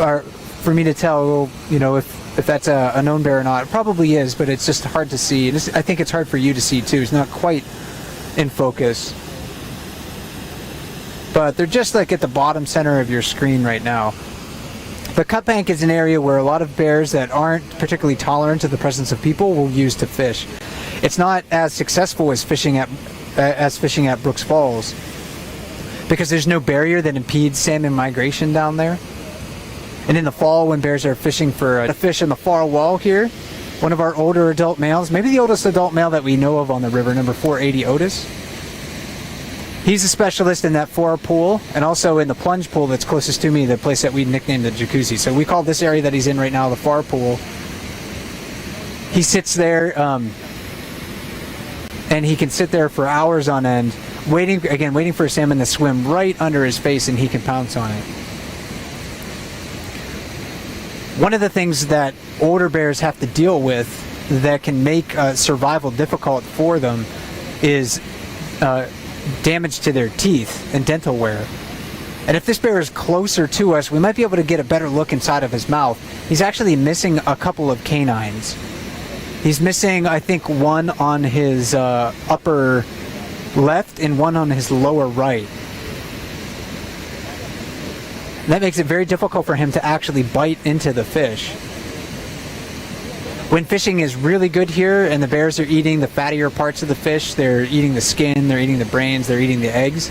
for me to tell, if that's a known bear or not. It probably is, but it's just hard to see. And I think it's hard for you to see too. It's not quite in focus. But they're just like at the bottom center of your screen right now. The cut bank is an area where a lot of bears that aren't particularly tolerant to the presence of people will use to fish. It's not as successful as fishing at Brooks Falls because there's no barrier that impedes salmon migration down there. And in the fall, when bears are fishing for a fish in the far wall here, one of our older adult males, maybe the oldest adult male that we know of on the river, number 480 Otis. He's a specialist in that far pool and also in the plunge pool that's closest to me, the place that we nicknamed the jacuzzi. So we call this area that he's in right now the far pool. He sits there and he can sit there for hours on end, waiting for a salmon to swim right under his face and he can pounce on it. One of the things that older bears have to deal with that can make survival difficult for them is damage to their teeth and dental wear. And if this bear is closer to us, we might be able to get a better look inside of his mouth. He's actually missing a couple of canines. He's missing, I think, one on his upper left and one on his lower right. That makes it very difficult for him to actually bite into the fish. When fishing is really good here and the bears are eating the fattier parts of the fish, they're eating the skin, they're eating the brains, they're eating the eggs.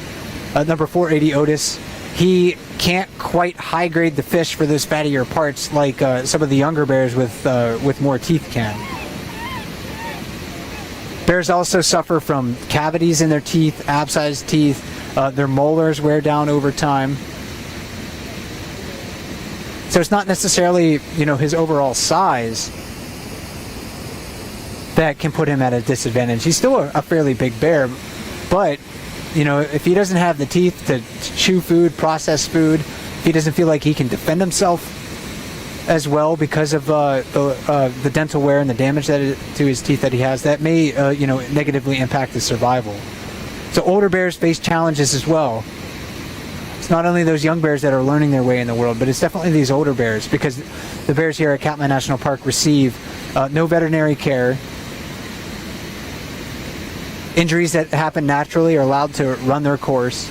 Number 480 Otis, he can't quite high grade the fish for those fattier parts like some of the younger bears with more teeth can. Bears also suffer from cavities in their teeth, abscised teeth. Their molars wear down over time. So it's not necessarily, his overall size that can put him at a disadvantage. He's still a fairly big bear, but, if he doesn't have the teeth to chew food, process food, if he doesn't feel like he can defend himself as well because of the dental wear and the damage to his teeth that he has, that may, negatively impact his survival. So older bears face challenges as well. It's not only those young bears that are learning their way in the world, but it's definitely these older bears, because the bears here at Katmai National Park receive no veterinary care. Injuries that happen naturally are allowed to run their course.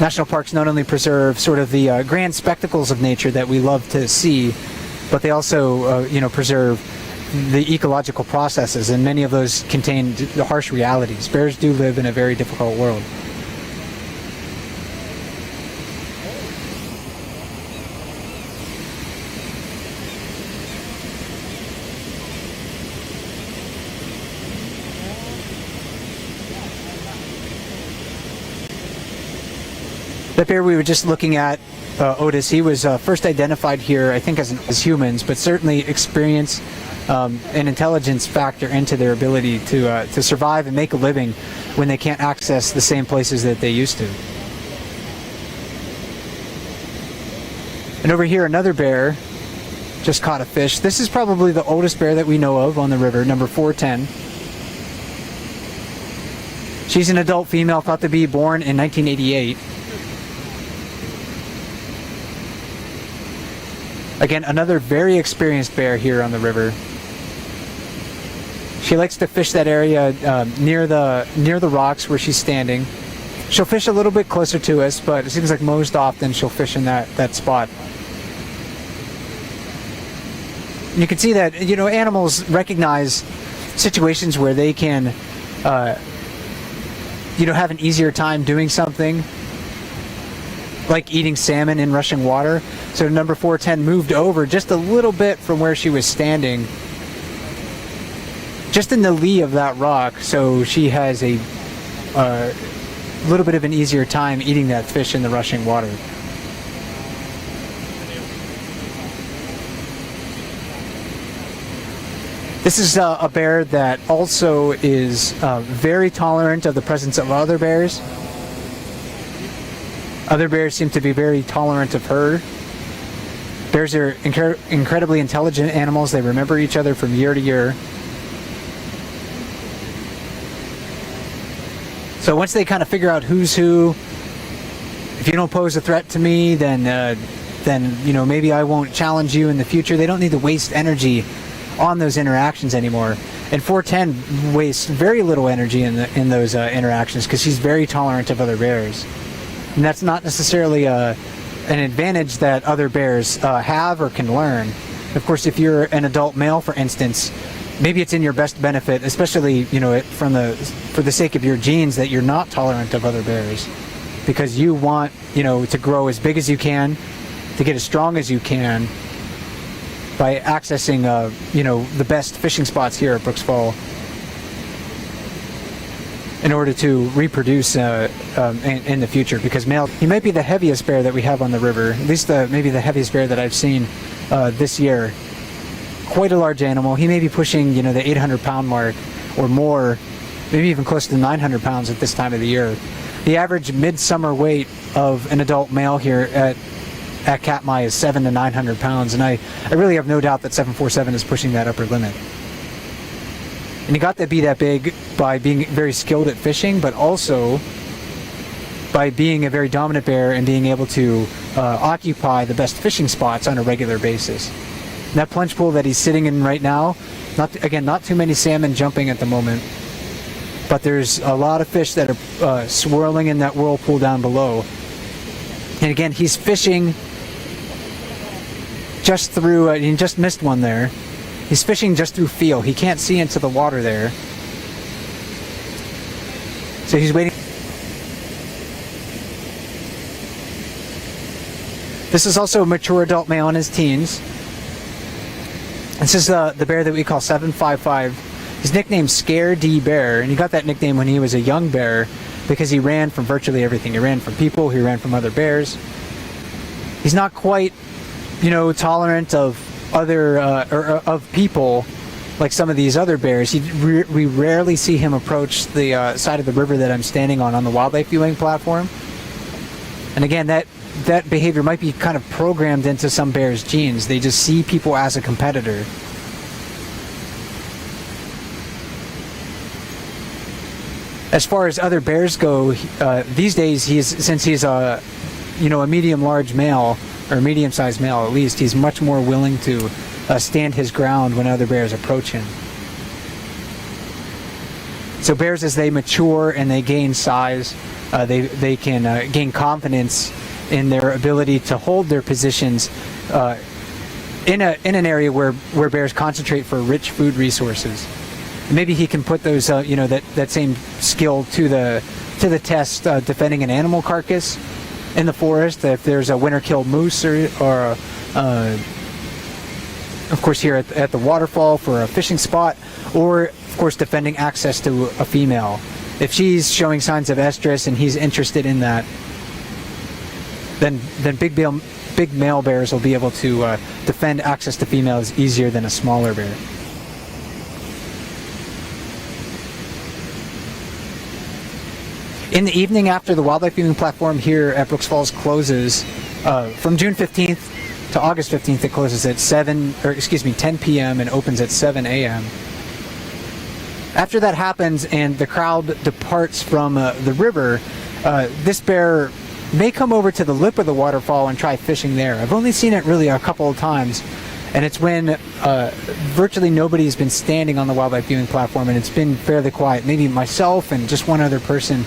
National parks not only preserve sort of the grand spectacles of nature that we love to see, but they also, preserve the ecological processes, and many of those contain the harsh realities. Bears do live in a very difficult world. The bear we were just looking at, Otis, he was first identified here, I think, as humans, but certainly experience and intelligence factor into their ability to survive and make a living when they can't access the same places that they used to. And over here, another bear just caught a fish. This is probably the oldest bear that we know of on the river, number 410. She's an adult female, thought to be born in 1988. Again, another very experienced bear here on the river. She likes to fish that area near the rocks where she's standing. She'll fish a little bit closer to us, but it seems like most often she'll fish in that spot. And you can see that, animals recognize situations where they can, have an easier time doing something, like eating salmon in rushing water. So number 410 moved over just a little bit from where she was standing, just in the lee of that rock, so she has a little bit of an easier time eating that fish in the rushing water. This is a bear that also is very tolerant of the presence of other bears. Other bears seem to be very tolerant of her. Bears are incredibly intelligent animals. They remember each other from year to year. So once they kind of figure out who's who, if you don't pose a threat to me, then you know, maybe I won't challenge you in the future. They don't need to waste energy on those interactions anymore. And 410 wastes very little energy in those interactions because she's very tolerant of other bears. And that's not necessarily an advantage that other bears have or can learn. Of course, if you're an adult male, for instance, maybe it's in your best benefit, especially, you know, for the sake of your genes, that you're not tolerant of other bears, because you want, you know, to grow as big as you can, to get as strong as you can by accessing, you know, the best fishing spots here at Brooks Fall in order to reproduce in the future. Because male, he might be the heaviest bear that we have on the river, at least maybe the heaviest bear that I've seen this year. Quite a large animal. He may be pushing, you know, the 800-pound mark or more, maybe even close to 900 pounds at this time of the year. The average midsummer weight of an adult male here at Katmai is 700 to 900 pounds, and I really have no doubt that 747 is pushing that upper limit. And he got to be that big by being very skilled at fishing, but also by being a very dominant bear and being able to occupy the best fishing spots on a regular basis. And that plunge pool that he's sitting in right now, not too many salmon jumping at the moment, but there's a lot of fish that are swirling in that whirlpool down below. And again, he's fishing just through, he just missed one there. He's fishing just through feel. He can't see into the water there. So he's waiting. This is also a mature adult male in his teens. This is the bear that we call 755. He's nicknamed Scare D Bear, and he got that nickname when he was a young bear because he ran from virtually everything. He ran from people, he ran from other bears. He's not quite, you know, tolerant of other of people like some of these other bears. We rarely see him approach the side of the river that I'm standing on the wildlife viewing platform. And again, that behavior might be kind of programmed into some bears' genes. They just see people as a competitor. As far as other bears go, these days, since he's a medium-large male, or medium-sized male at least, he's much more willing to stand his ground when other bears approach him. So bears, as they mature and they gain size, they can gain confidence in their ability to hold their positions in an area where bears concentrate for rich food resources. Maybe he can put those, that same skill to the test, defending an animal carcass in the forest. If there's a winter-killed moose, or of course here at the waterfall for a fishing spot, or of course defending access to a female. If she's showing signs of estrus and he's interested in that, then big male bears will be able to defend access to females easier than a smaller bear. In the evening, after the wildlife viewing platform here at Brooks Falls closes, from June 15th to August 15th, it closes at 10 p.m. and opens at 7 a.m. After that happens and the crowd departs from the river, this bear may come over to the lip of the waterfall and try fishing there. I've only seen it really a couple of times, and it's when virtually nobody's been standing on the wildlife viewing platform and it's been fairly quiet. Maybe myself and just one other person.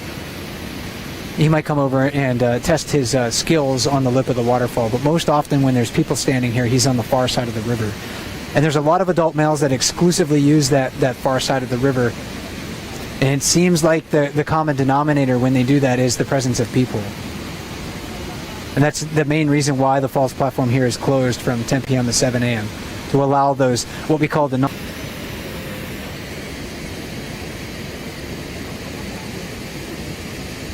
He might come over and test his skills on the lip of the waterfall, but most often when there's people standing here, he's on the far side of the river. And there's a lot of adult males that exclusively use that far side of the river, and it seems like the common denominator when they do that is the presence of people. And that's the main reason why the falls platform here is closed from 10 p.m. to 7 a.m., to allow those, what we call the